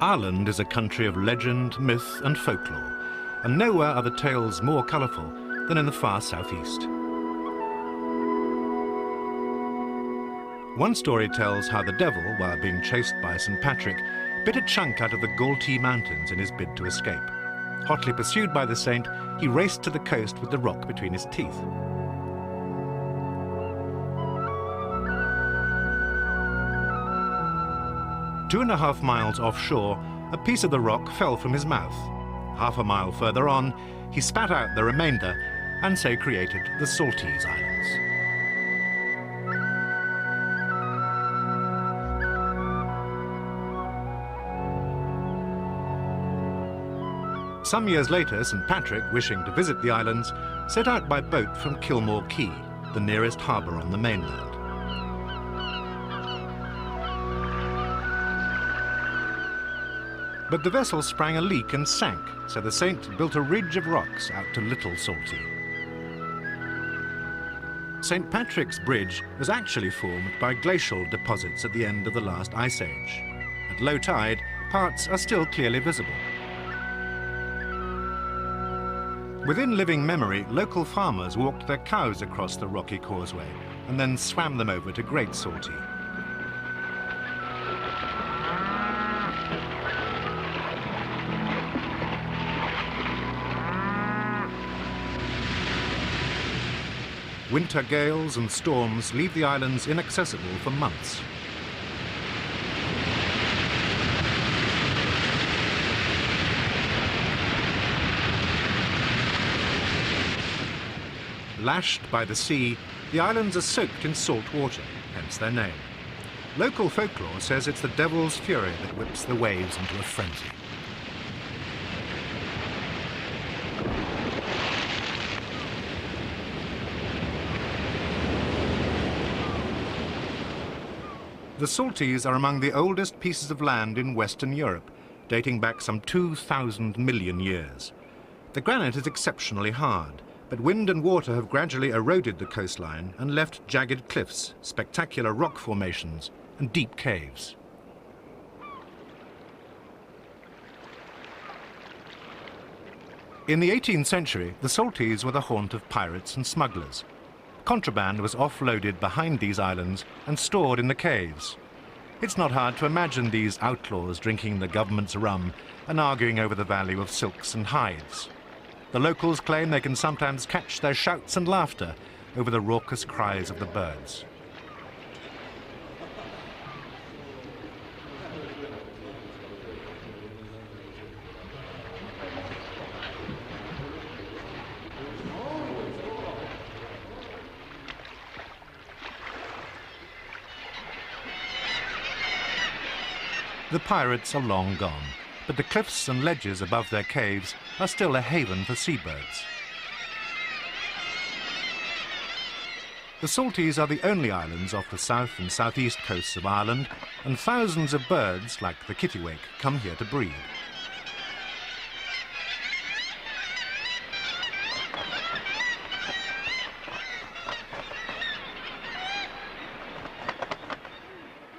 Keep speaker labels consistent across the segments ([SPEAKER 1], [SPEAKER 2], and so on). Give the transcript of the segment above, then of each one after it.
[SPEAKER 1] Ireland is a country of legend, myth and folklore, and nowhere are the tales more colourful than in the far southeast. One story tells how the devil, while being chased by St. Patrick, bit a chunk out of the Saltee mountains in his bid to escape. Hotly pursued by the saint, he raced to the coast with the rock between his teeth. Two and a half miles offshore, a piece of the rock fell from his mouth. Half a mile further on, he spat out the remainder and so created the Saltee Islands. Some years later, St. Patrick, wishing to visit the islands, set out by boat from Kilmore Quay, the nearest harbour on the mainland. But the vessel sprang a leak and sank, so the saint built a ridge of rocks out to Little Saltee. St. Patrick's Bridge was actually formed by glacial deposits at the end of the last ice age. At low tide, parts are still clearly visible. Within living memory, local farmers walked their cows across the rocky causeway and then swam them over to Great Saltee. Winter gales and storms leave the islands inaccessible for months. Lashed by the sea, the islands are soaked in salt water, hence their name. Local folklore says it's the devil's fury that whips the waves into a frenzy. The Saltees are among the oldest pieces of land in Western Europe, dating back some 2,000 million years. The granite is exceptionally hard, but wind and water have gradually eroded the coastline and left jagged cliffs, spectacular rock formations, and deep caves. In the 18th century, the Saltees were the haunt of pirates and smugglers. Contraband was offloaded behind these islands and stored in the caves. It's not hard to imagine these outlaws drinking the government's rum and arguing over the value of silks and hides. The locals claim they can sometimes catch their shouts and laughter over the raucous cries of the birds. The pirates are long gone, but the cliffs and ledges above their caves are still a haven for seabirds. The Saltees are the only islands off the south and southeast coasts of Ireland, and thousands of birds, like the kittiwake, come here to breed.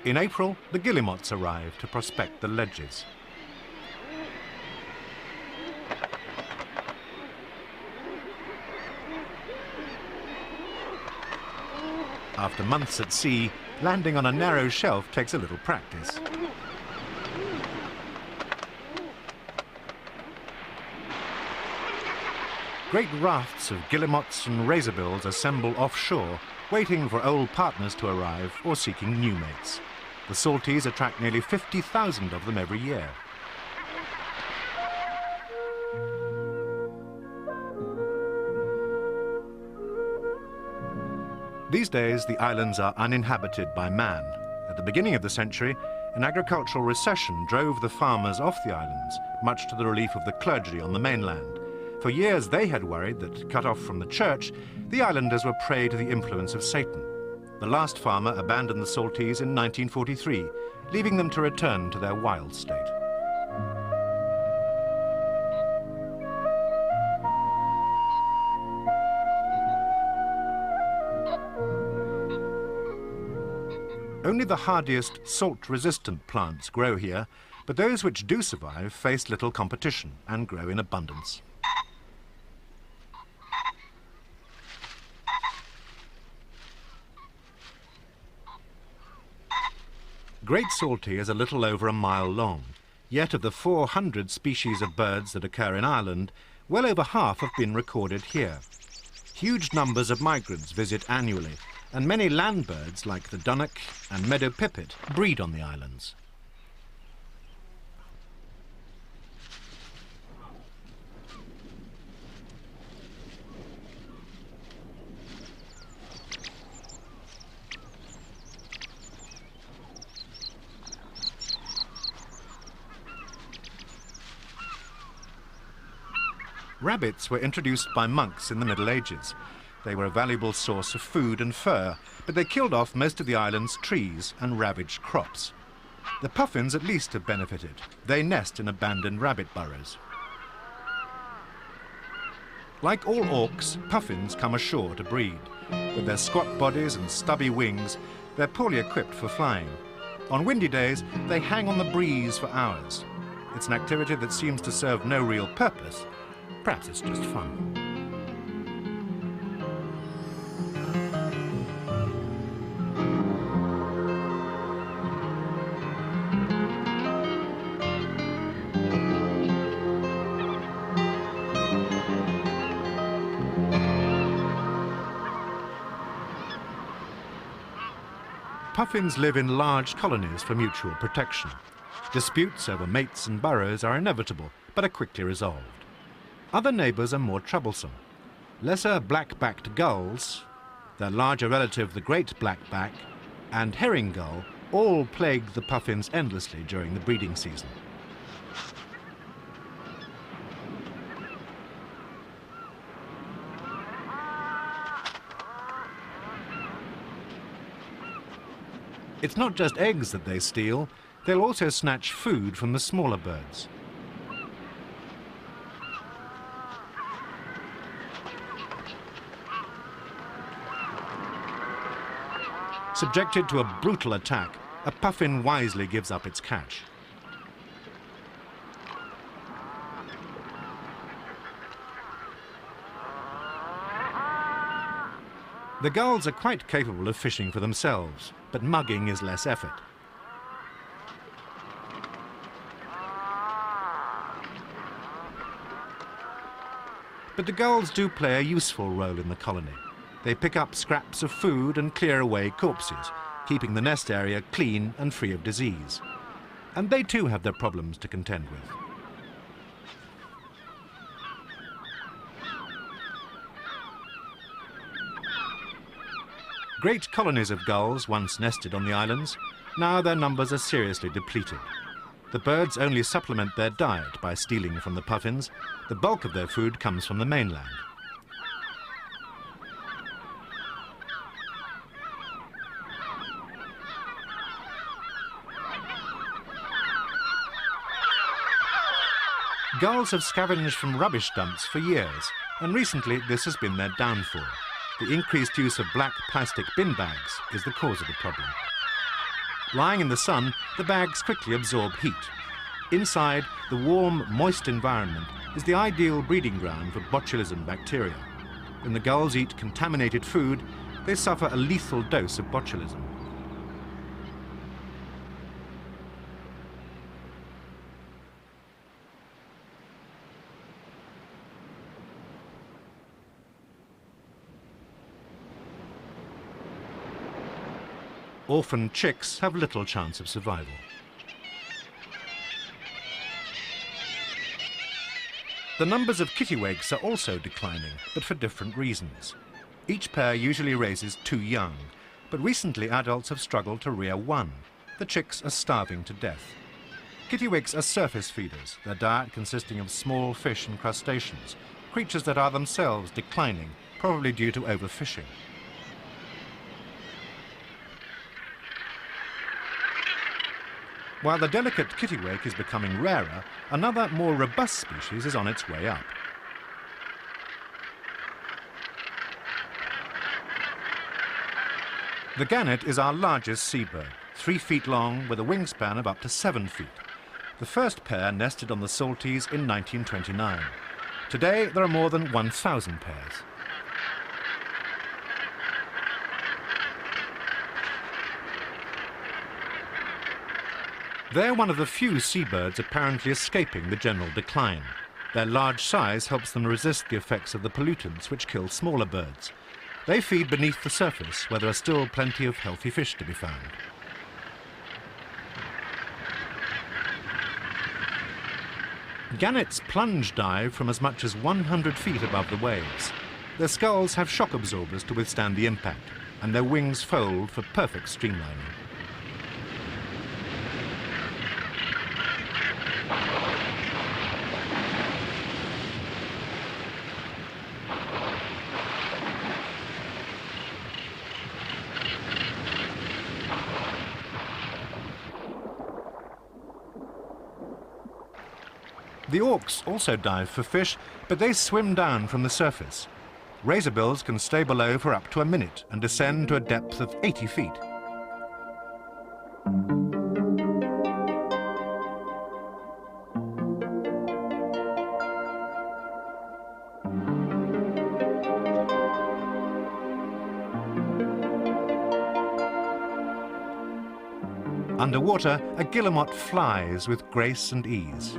[SPEAKER 1] In April, the guillemots arrive to prospect the ledges. After months at sea, landing on a narrow shelf takes a little practice. Great rafts of guillemots and razorbills assemble offshore, waiting for old partners to arrive or seeking new mates. The Saltees attract nearly 50,000 of them every year. These days, the islands are uninhabited by man. At the beginning of the century, an agricultural recession drove the farmers off the islands, much to the relief of the clergy on the mainland. For years, they had worried that, cut off from the church, the islanders were prey to the influence of Satan. The last farmer abandoned the Saltees in 1943, leaving them to return to their wild state. Only the hardiest salt-resistant plants grow here, but those which do survive face little competition and grow in abundance. Great Saltee is a little over a mile long, yet of the 400 species of birds that occur in Ireland, well over half have been recorded here. Huge numbers of migrants visit annually, and many land birds like the dunnock and meadow pipit breed on the islands. Rabbits were introduced by monks in the Middle Ages. They were a valuable source of food and fur, but they killed off most of the island's trees and ravaged crops. The puffins at least have benefited. They nest in abandoned rabbit burrows. Like all auks, puffins come ashore to breed. With their squat bodies and stubby wings, they're poorly equipped for flying. On windy days, they hang on the breeze for hours. It's an activity that seems to serve no real purpose. Perhaps it's just fun. Puffins live in large colonies for mutual protection. Disputes over mates and burrows are inevitable, but are quickly resolved. Other neighbours are more troublesome. Lesser black-backed gulls, their larger relative the great blackback, and herring gull all plague the puffins endlessly during the breeding season. It's not just eggs that they steal, they'll also snatch food from the smaller birds. Subjected to a brutal attack, a puffin wisely gives up its catch. The gulls are quite capable of fishing for themselves, but mugging is less effort. But the gulls do play a useful role in the colony. They pick up scraps of food and clear away corpses, keeping the nest area clean and free of disease. And they too have their problems to contend with. Great colonies of gulls once nested on the islands. Now their numbers are seriously depleted. The birds only supplement their diet by stealing from the puffins. The bulk of their food comes from the mainland. Gulls have scavenged from rubbish dumps for years, and recently this has been their downfall. The increased use of black plastic bin bags is the cause of the problem. Lying in the sun, the bags quickly absorb heat. Inside, the warm, moist environment is the ideal breeding ground for botulism bacteria. When the gulls eat contaminated food, they suffer a lethal dose of botulism. Orphan chicks have little chance of survival. The numbers of kittiwakes are also declining, but for different reasons. Each pair usually raises 2 young, but recently adults have struggled to rear 1. The chicks are starving to death. Kittiwakes are surface feeders, their diet consisting of small fish and crustaceans, creatures that are themselves declining, probably due to overfishing. While the delicate kittiwake is becoming rarer, another, more robust species is on its way up. The gannet is our largest seabird, 3 feet long with a wingspan of up to 7 feet. The first pair nested on the Saltees in 1929. Today, there are more than 1,000 pairs. They're one of the few seabirds apparently escaping the general decline. Their large size helps them resist the effects of the pollutants which kill smaller birds. They feed beneath the surface, where there are still plenty of healthy fish to be found. Gannets plunge dive from as much as 100 feet above the waves. Their skulls have shock absorbers to withstand the impact, and their wings fold for perfect streamlining. The auks also dive for fish, but they swim down from the surface. Razorbills can stay below for up to a minute and descend to a depth of 80 feet. Underwater, a guillemot flies with grace and ease.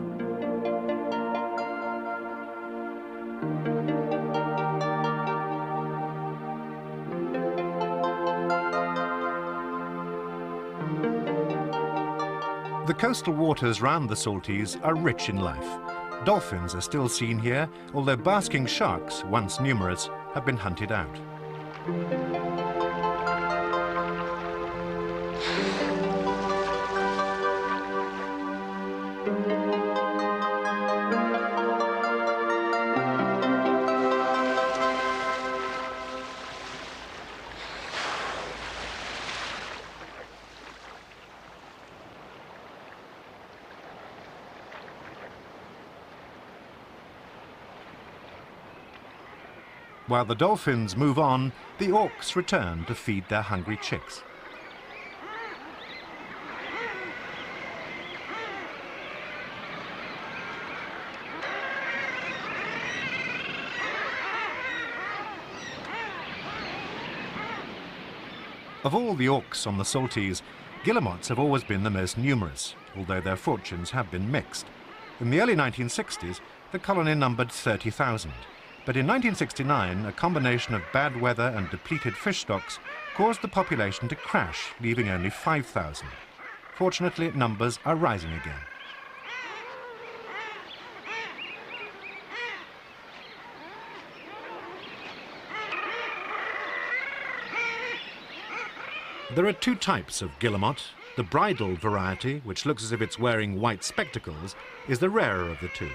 [SPEAKER 1] The coastal waters round the Saltees are rich in life. Dolphins are still seen here, although basking sharks, once numerous, have been hunted out. While the dolphins move on, the auks return to feed their hungry chicks. Of all the auks on the Saltees, guillemots have always been the most numerous, although their fortunes have been mixed. In the early 1960s, the colony numbered 30,000. But in 1969, a combination of bad weather and depleted fish stocks caused the population to crash, leaving only 5,000. Fortunately, numbers are rising again. There are two types of guillemot. The bridle variety, which looks as if it's wearing white spectacles, is the rarer of the two.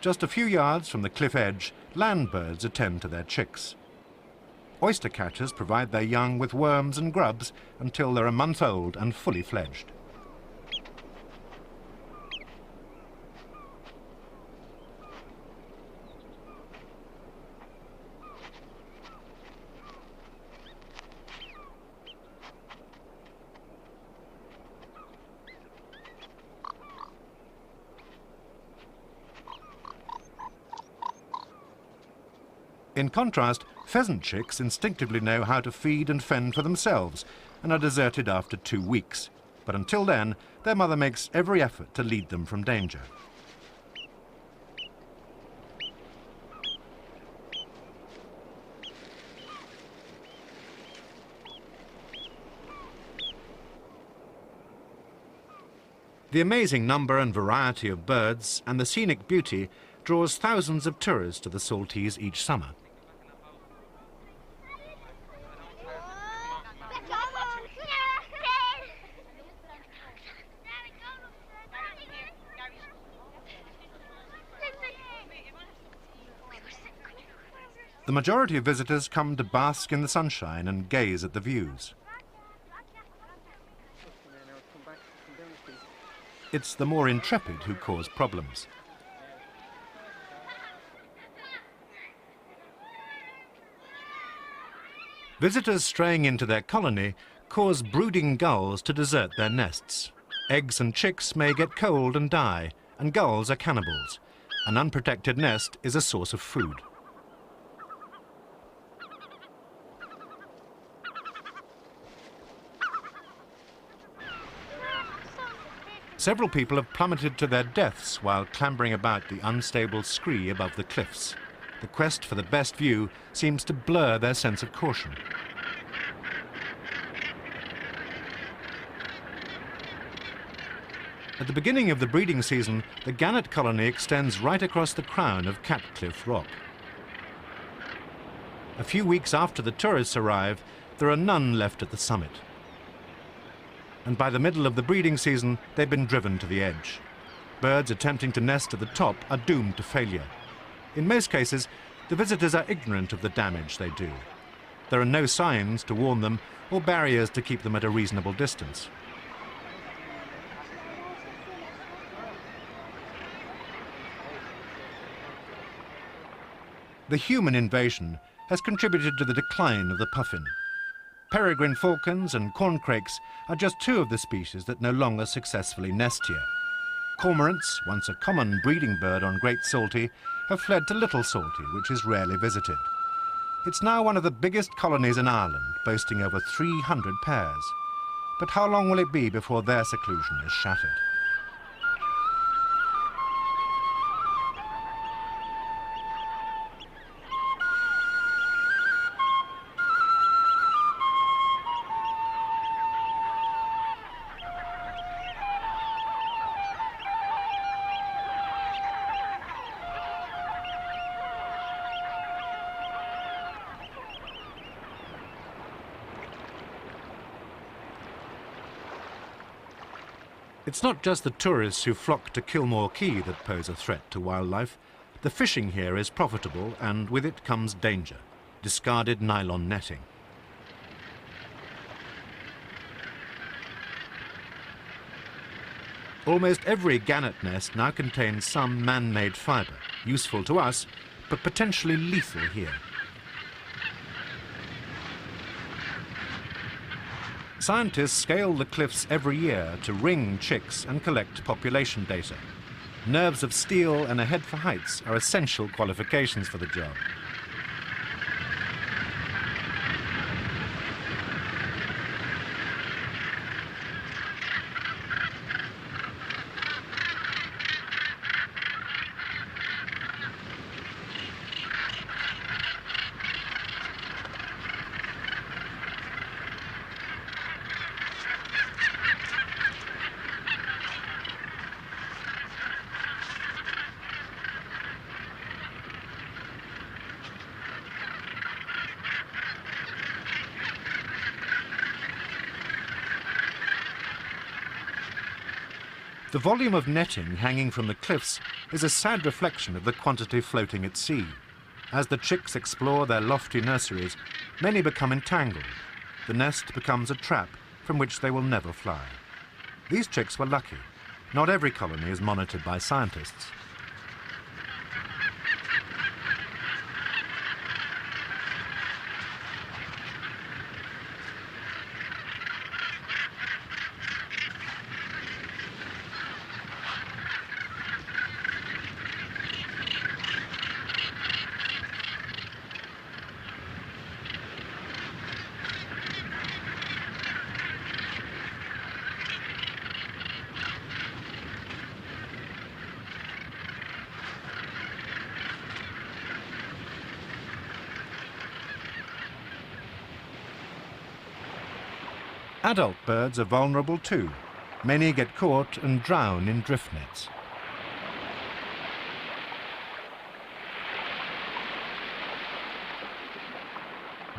[SPEAKER 1] Just a few yards from the cliff edge, land birds attend to their chicks. Oyster catchers provide their young with worms and grubs until they're a month old and fully fledged. In contrast, pheasant chicks instinctively know how to feed and fend for themselves and are deserted after 2 weeks. But until then, their mother makes every effort to lead them from danger. The amazing number and variety of birds and the scenic beauty draws thousands of tourists to the Saltees each summer. The majority of visitors come to bask in the sunshine and gaze at the views. It's the more intrepid who cause problems. Visitors straying into their colony cause brooding gulls to desert their nests. Eggs and chicks may get cold and die, and gulls are cannibals. An unprotected nest is a source of food. Several people have plummeted to their deaths while clambering about the unstable scree above the cliffs. The quest for the best view seems to blur their sense of caution. At the beginning of the breeding season, the gannet colony extends right across the crown of Catcliffe Rock. A few weeks after the tourists arrive, there are none left at the summit. And by the middle of the breeding season, they've been driven to the edge. Birds attempting to nest at the top are doomed to failure. In most cases, the visitors are ignorant of the damage they do. There are no signs to warn them or barriers to keep them at a reasonable distance. The human invasion has contributed to the decline of the puffin. Peregrine falcons and corncrakes are just two of the species that no longer successfully nest here. Cormorants, once a common breeding bird on Great Saltee, have fled to Little Saltee, which is rarely visited. It's now one of the biggest colonies in Ireland, boasting over 300 pairs. But how long will it be before their seclusion is shattered? It's not just the tourists who flock to Kilmore Quay that pose a threat to wildlife. The fishing here is profitable, and with it comes danger: discarded nylon netting. Almost every gannet nest now contains some man-made fibre, useful to us, but potentially lethal here. Scientists scale the cliffs every year to ring chicks and collect population data. Nerves of steel and a head for heights are essential qualifications for the job. The volume of netting hanging from the cliffs is a sad reflection of the quantity floating at sea. As the chicks explore their lofty nurseries, many become entangled. The nest becomes a trap from which they will never fly. These chicks were lucky. Not every colony is monitored by scientists. Adult birds are vulnerable too. Many get caught and drown in drift nets.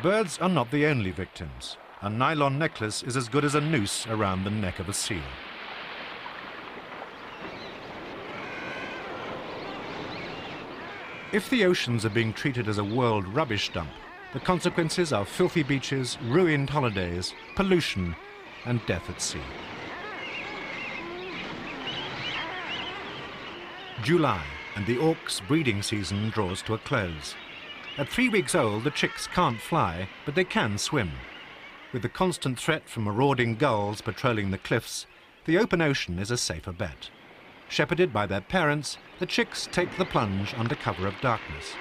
[SPEAKER 1] Birds are not the only victims. A nylon necklace is as good as a noose around the neck of a seal. If the oceans are being treated as a world rubbish dump, the consequences are filthy beaches, ruined holidays, pollution, and death at sea. July, and the auks' breeding season draws to a close. At 3 weeks old, the chicks can't fly, but they can swim. With the constant threat from marauding gulls patrolling the cliffs, the open ocean is a safer bet. Shepherded by their parents, the chicks take the plunge under cover of darkness.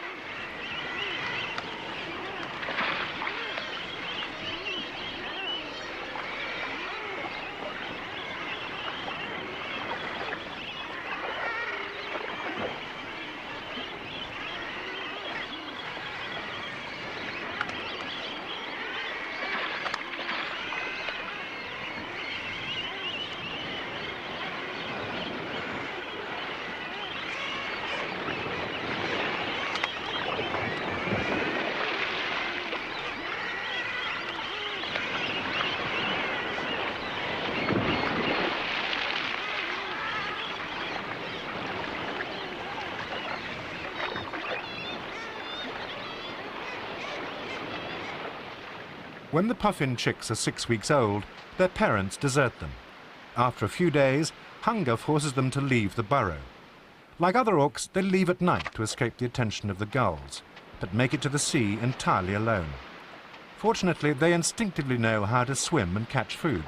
[SPEAKER 1] When the puffin chicks are 6 weeks old, their parents desert them. After a few days, hunger forces them to leave the burrow. Like other auks, they leave at night to escape the attention of the gulls, but make it to the sea entirely alone. Fortunately, they instinctively know how to swim and catch food.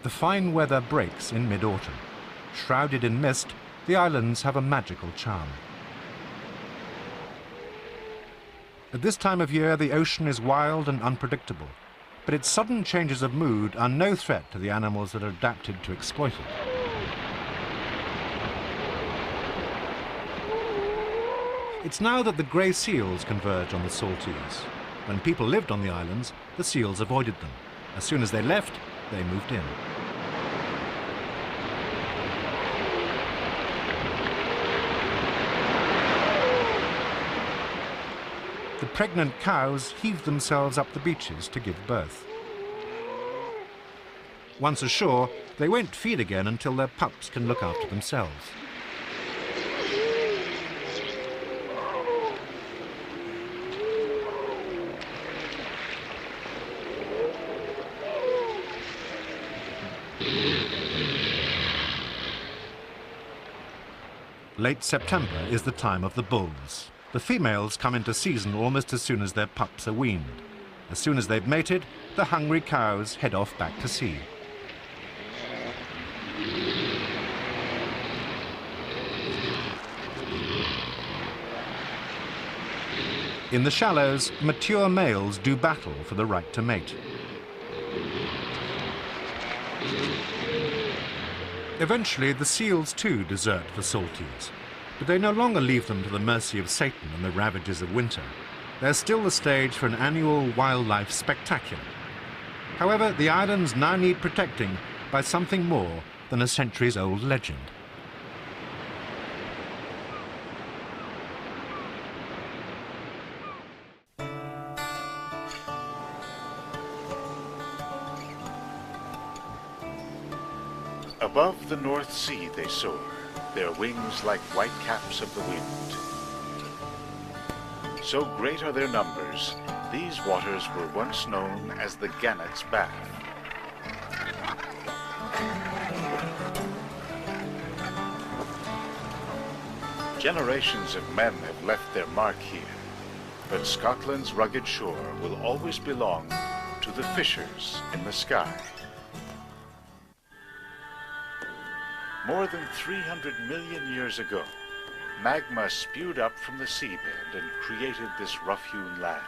[SPEAKER 1] The fine weather breaks in mid-autumn. Shrouded in mist, the islands have a magical charm. At this time of year, the ocean is wild and unpredictable, but its sudden changes of mood are no threat to the animals that are adapted to exploit it. It's now that the grey seals converge on the Saltees. When people lived on the islands, the seals avoided them. As soon as they left, they moved in. The pregnant cows heave themselves up the beaches to give birth. Once ashore, they won't feed again until their pups can look after themselves. Late September is the time of the bulls. The females come into season almost as soon as their pups are weaned. As soon as they've mated, the hungry cows head off back to sea. In the shallows, mature males do battle for the right to mate. Eventually, the seals too desert the Saltees, but they no longer leave them to the mercy of Satan and the ravages of winter. They're still the stage for an annual wildlife spectacular. However, the islands now need protecting by something more than a centuries-old legend.
[SPEAKER 2] Above the North Sea they soar, their wings like white caps of the wind. So great are their numbers, these waters were once known as the gannet's bath. Generations of men have left their mark here, but Scotland's rugged shore will always belong to the fishers in the sky. More than 300 million years ago, magma spewed up from the seabed and created this rough-hewn land.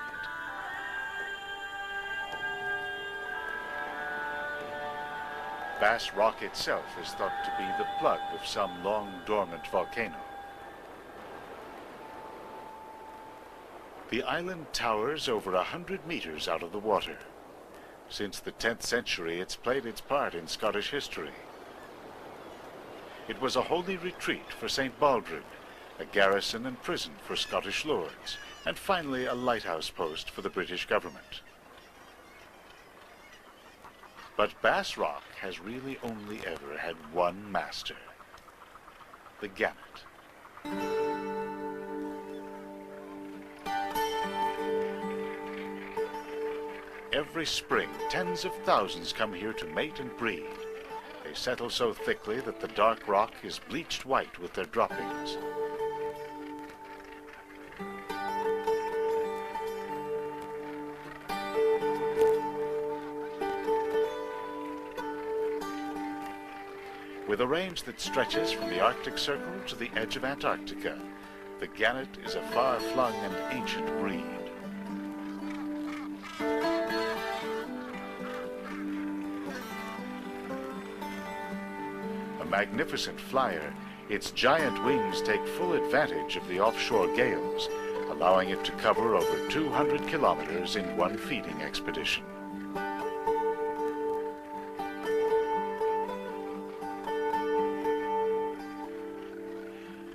[SPEAKER 2] Bass Rock itself is thought to be the plug of some long-dormant volcano. The island towers over 100 meters out of the water. Since the 10th century, it's played its part in Scottish history. It was a holy retreat for St. Baldred, a garrison and prison for Scottish lords, and finally a lighthouse post for the British government. But Bass Rock has really only ever had one master, the gannet. every spring, tens of thousands come here to mate and breed. They settle so thickly that the dark rock is bleached white with their droppings. With a range that stretches from the Arctic Circle to the edge of Antarctica, the gannet is a far-flung and ancient breed. A magnificent flyer, its giant wings take full advantage of the offshore gales, allowing it to cover over 200 kilometers in one feeding expedition.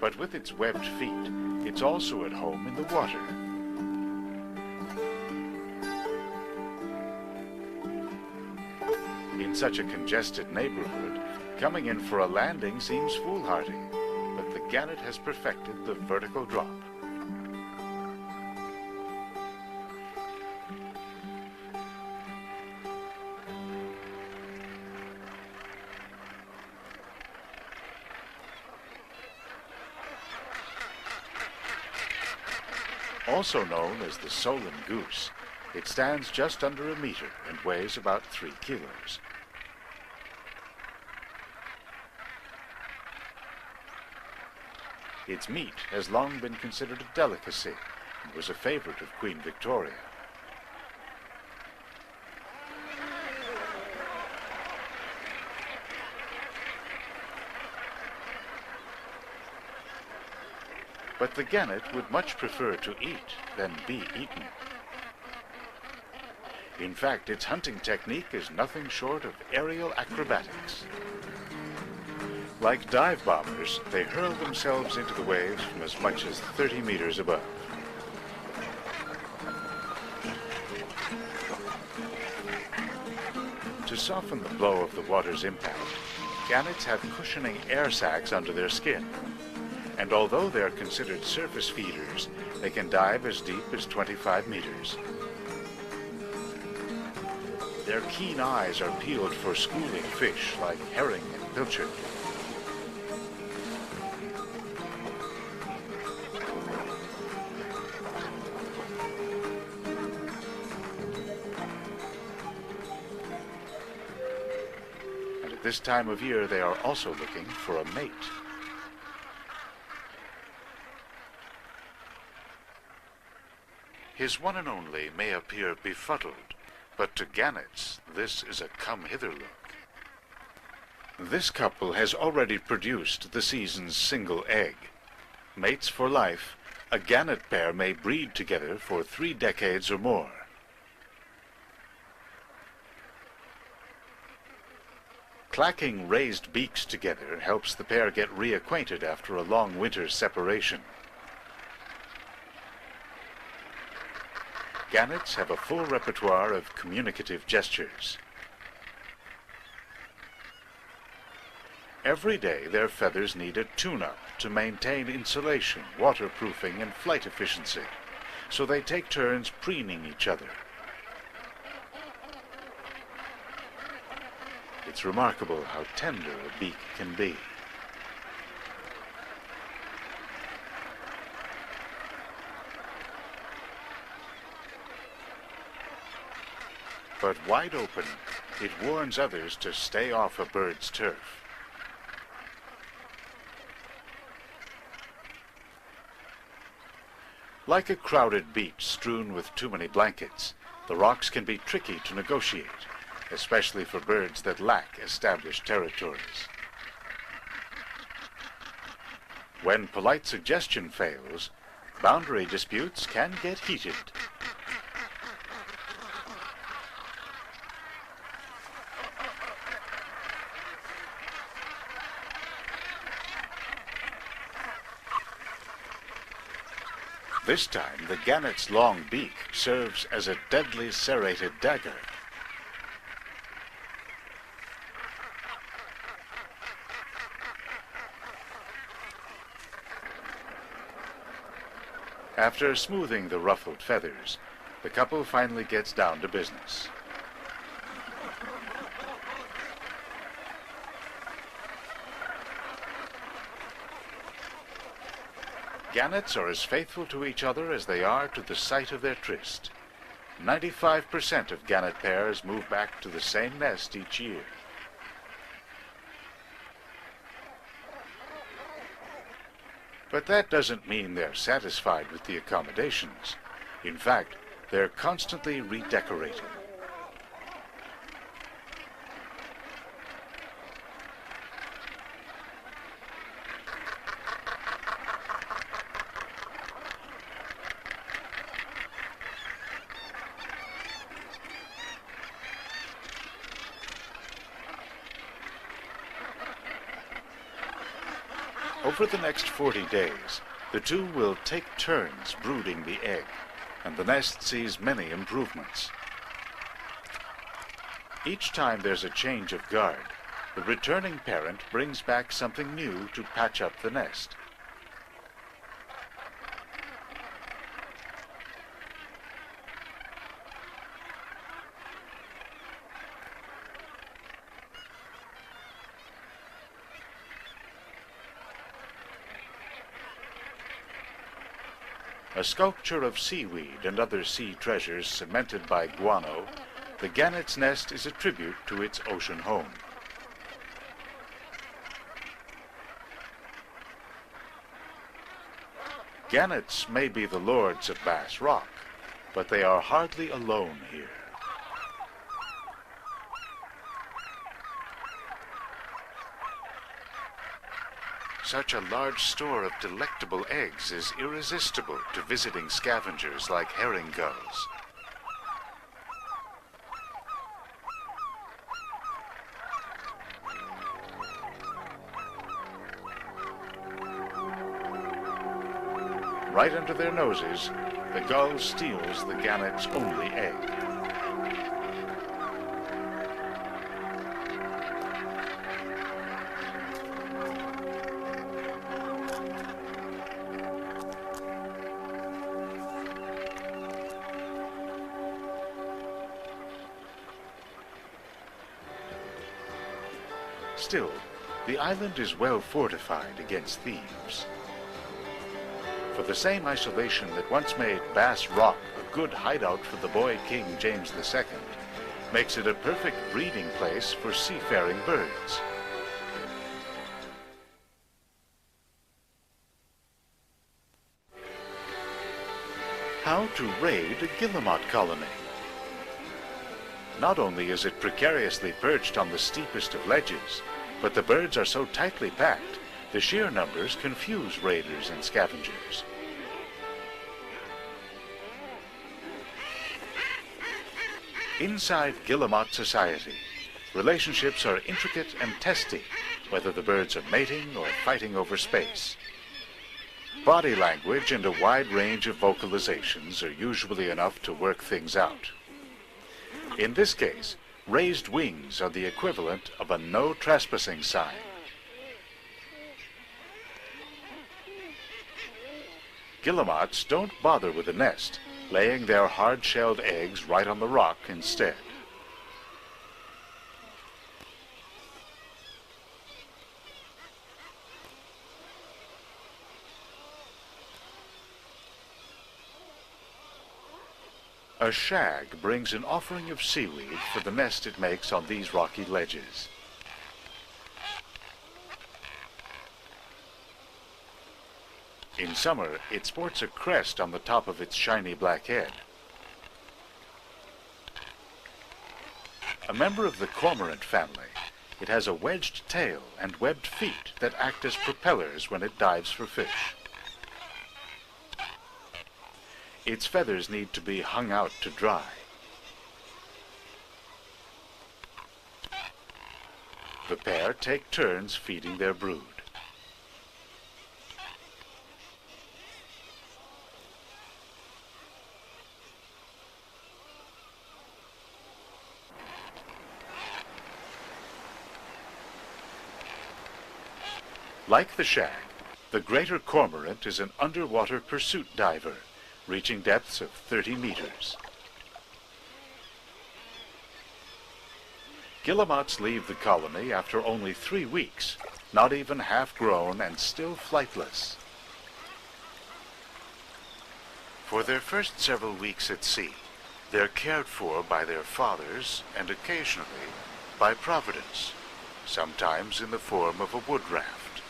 [SPEAKER 2] But with its webbed feet, it's also at home in the water. In such a congested neighborhood, coming in for a landing seems foolhardy, but the gannet has perfected the vertical drop. Also known as the Solan goose, it stands just under a meter and weighs about 3 kilos. Its meat has long been considered a delicacy and was a favorite of Queen Victoria. But the gannet would much prefer to eat than be eaten. In fact, its hunting technique is nothing short of aerial acrobatics. Like dive bombers, they hurl themselves into the waves from as much as 30 meters above. To soften the blow of the water's impact, gannets have cushioning air sacs under their skin. And although they are considered surface feeders, they can dive as deep as 25 meters. Their keen eyes are peeled for schooling fish like herring and pilchard. And at this time of year, they are also looking for a mate. His one and only may appear befuddled, but to gannets, this is a come-hither look. This couple has already produced the season's single egg. Mates for life, a gannet pair may breed together for 3 decades or more. Clacking raised beaks together helps the pair get reacquainted after a long winter's separation. Gannets have a full repertoire of communicative gestures. Every day, their feathers need a tune-up to maintain insulation, waterproofing, and flight efficiency, so they take turns preening each other. It's remarkable how tender a beak can be. But wide open, it warns others to stay off a bird's turf. Like a crowded beach strewn with too many blankets, the rocks can be tricky to negotiate, especially for birds that lack established territories. When polite suggestion fails, boundary disputes can get heated. This time, the gannet's long beak serves as a deadly serrated dagger. After smoothing the ruffled feathers, The couple finally gets down to business. Gannets are as faithful to each other as they are to the site of their tryst. 95% of gannet pairs move back to the same nest each year. But that doesn't mean they're satisfied with the accommodations. In fact, they're constantly redecorating. Over the next 40 days, the two will take turns brooding the egg, and the nest sees many improvements. Each time there's a change of guard, the returning parent brings back something new to patch up the nest. A sculpture of seaweed and other sea treasures cemented by guano, the gannet's nest is a tribute to its ocean home. Gannets may be the lords of Bass Rock, but they are hardly alone here. Such a large store of delectable eggs is irresistible to visiting scavengers like herring gulls. Right under their noses, the gull steals the gannet's only egg. Still, the island is well fortified against thieves. For the same isolation that once made Bass Rock a good hideout for the boy King James II makes it a perfect breeding place for seafaring birds. How to raid a guillemot colony? Not only is it precariously perched on the steepest of ledges, but the birds are so tightly packed, the sheer numbers confuse raiders and scavengers. Inside guillemot society, relationships are intricate and testy, whether the birds are mating or fighting over space. Body language and a wide range of vocalizations are usually enough to work things out. In this case, raised wings are the equivalent of a no trespassing sign. Guillemots don't bother with a nest, laying their hard-shelled eggs right on the rock instead. A shag brings an offering of seaweed for the nest it makes on these rocky ledges. In summer, it sports a crest on the top of its shiny black head. A member of the cormorant family, it has a wedged tail and webbed feet that act as propellers when it dives for fish. Its feathers need to be hung out to dry. The pair take turns feeding their brood. Like the shag, the greater cormorant is an underwater pursuit diver, reaching depths of 30 meters. Guillemots leave the colony after only 3 weeks, not even half grown and still flightless. For their first several weeks at sea, they're cared for by their fathers and occasionally by Providence, sometimes in the form of a wood raft.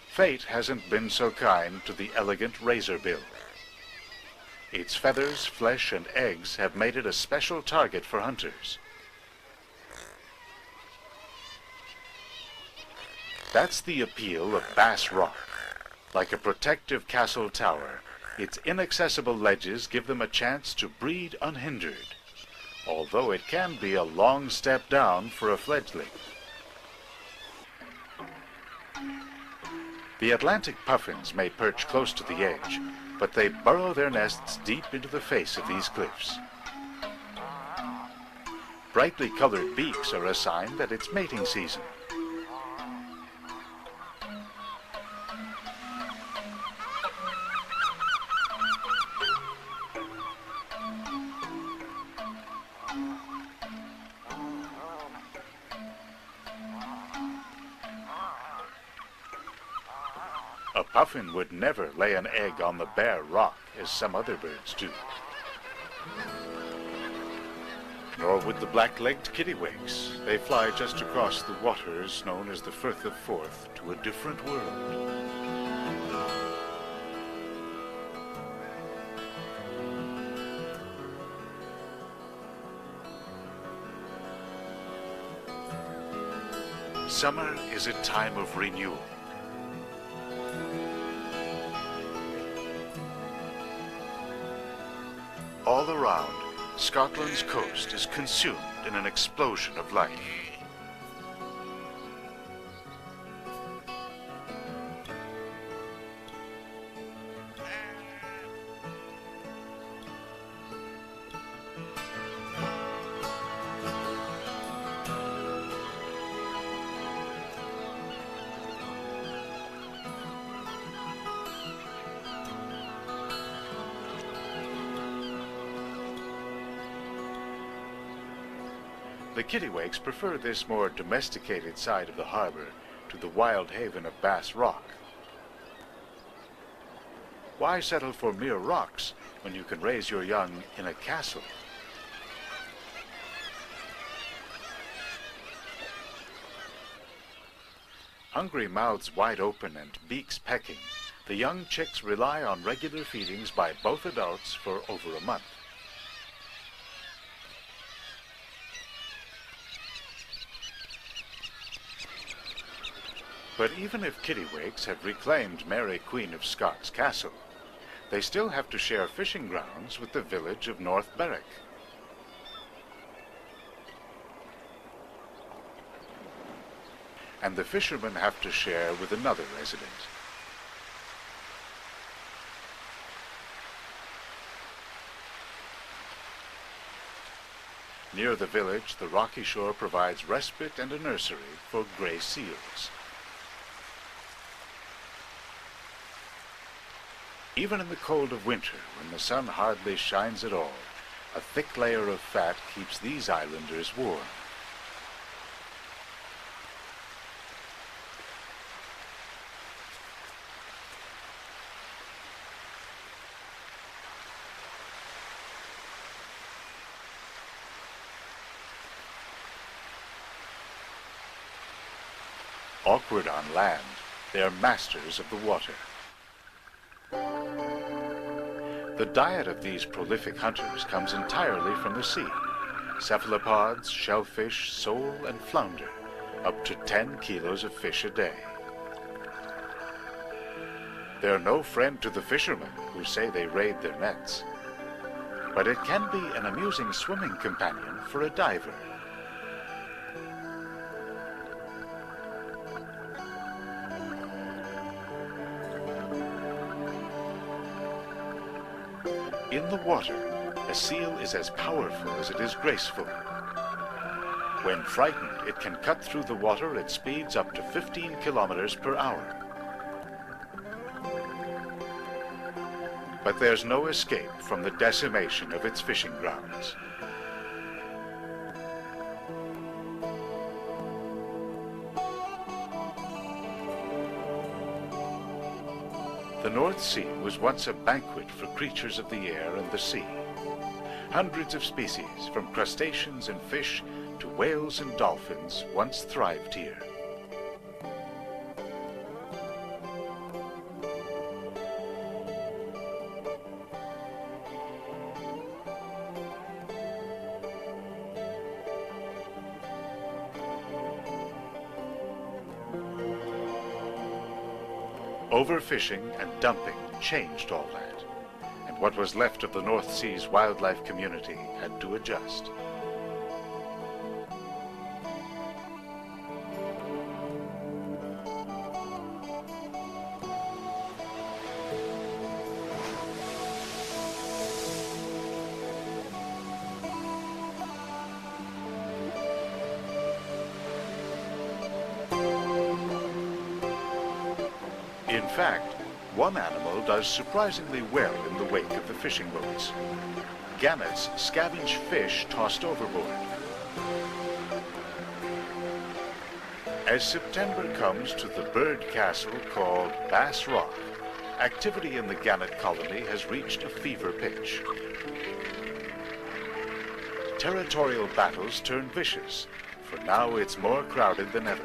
[SPEAKER 2] Fate hasn't been so kind to the elegant razorbill. Its feathers, flesh, and eggs have made it a special target for hunters. That's the appeal of Bass Rock. Like a protective castle tower, its inaccessible ledges give them a chance to breed unhindered, although it can be a long step down for a fledgling. The Atlantic puffins may perch close to the edge, but they burrow their nests deep into the face of these cliffs. Brightly colored beaks are a sign that it's mating season. A puffin would never lay an egg on the bare rock as some other birds do. Nor would the black-legged kittiwakes. They fly just across the waters known as the Firth of Forth to a different world. Summer is a time of renewal. All around, Scotland's coast is consumed in an explosion of life. The kittiwakes prefer this more domesticated side of the harbor to the wild haven of Bass Rock. Why settle for mere rocks when you can raise your young in a castle? Hungry mouths wide open and beaks pecking, the young chicks rely on regular feedings by both adults for over a month. But even if kittiwakes have reclaimed Mary Queen of Scots Castle, they still have to share fishing grounds with the village of North Berwick. And the fishermen have to share with another resident. Near the village, the rocky shore provides respite and a nursery for gray seals. Even in the cold of winter, when the sun hardly shines at all, a thick layer of fat keeps these islanders warm. Awkward on land, they are masters of the water. The diet of these prolific hunters comes entirely from the sea. Cephalopods, shellfish, sole, and flounder, up to 10 kilos of fish a day. They're no friend to the fishermen who say they raid their nets, but it can be an amusing swimming companion for a diver. In the water, a seal is as powerful as it is graceful. When frightened, it can cut through the water at speeds up to 15 kilometers per hour. But there's no escape from the decimation of its fishing grounds. The North Sea was once a banquet for creatures of the air and the sea. Hundreds of species, from crustaceans and fish to whales and dolphins, once thrived here. Overfishing and dumping changed all that, and what was left of the North Sea's wildlife community had to adjust. In fact, one animal does surprisingly well in the wake of the fishing boats. Gannets scavenge fish tossed overboard. As September comes to the bird castle called Bass Rock, activity in the gannet colony has reached a fever pitch. Territorial battles turn vicious, for now it's more crowded than ever.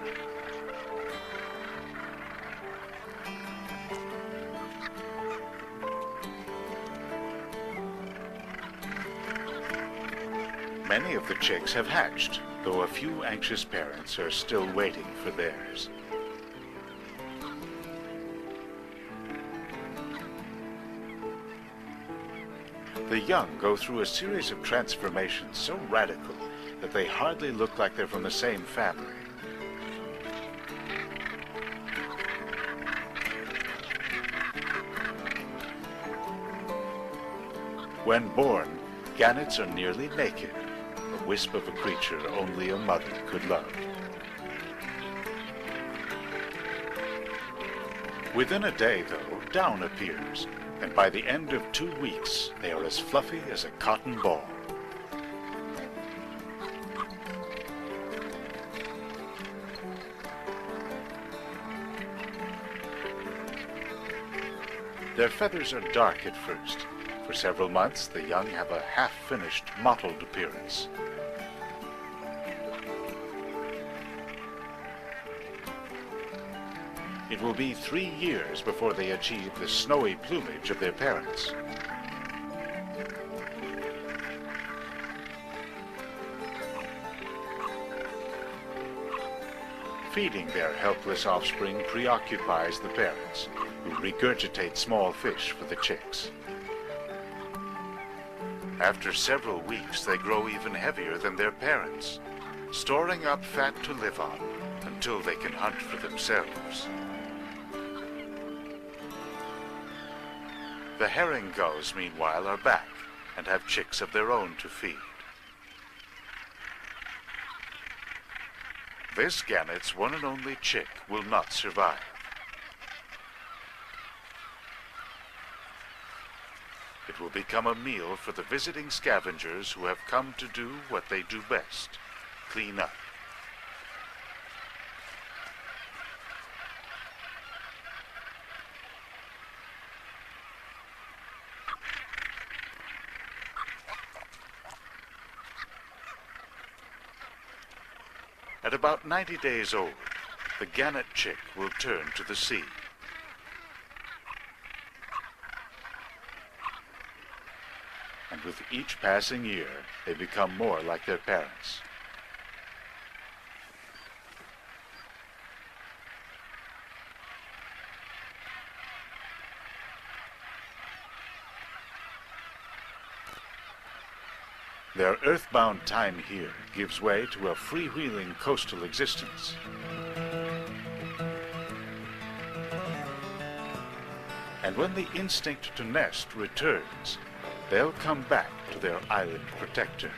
[SPEAKER 2] Many of the chicks have hatched, though a few anxious parents are still waiting for theirs. The young go through a series of transformations so radical that they hardly look like they're from the same family. When born, gannets are nearly naked, a wisp of a creature only a mother could love. Within a day, though, down appears, and by the end of 2 weeks, they are as fluffy as a cotton ball. Their feathers are dark at first. For several months, the young have a half-finished, mottled appearance. It will be 3 years before they achieve the snowy plumage of their parents. Feeding their helpless offspring preoccupies the parents, who regurgitate small fish for the chicks. After several weeks, they grow even heavier than their parents, storing up fat to live on until they can hunt for themselves. The herring gulls, meanwhile, are back and have chicks of their own to feed. This gannet's one and only chick will not survive. It will become a meal for the visiting scavengers who have come to do what they do best, clean up. At about 90 days old, the gannet chick will turn to the sea. And with each passing year, they become more like their parents. Their earthbound time here gives way to a freewheeling coastal existence. And when the instinct to nest returns, they'll come back to their island protector.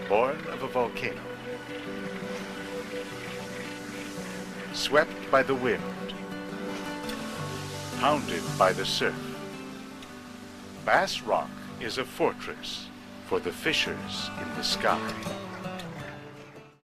[SPEAKER 2] born of a volcano. Swept by the wind, pounded by the surf, Bass Rock is a fortress for the fishers in the sky.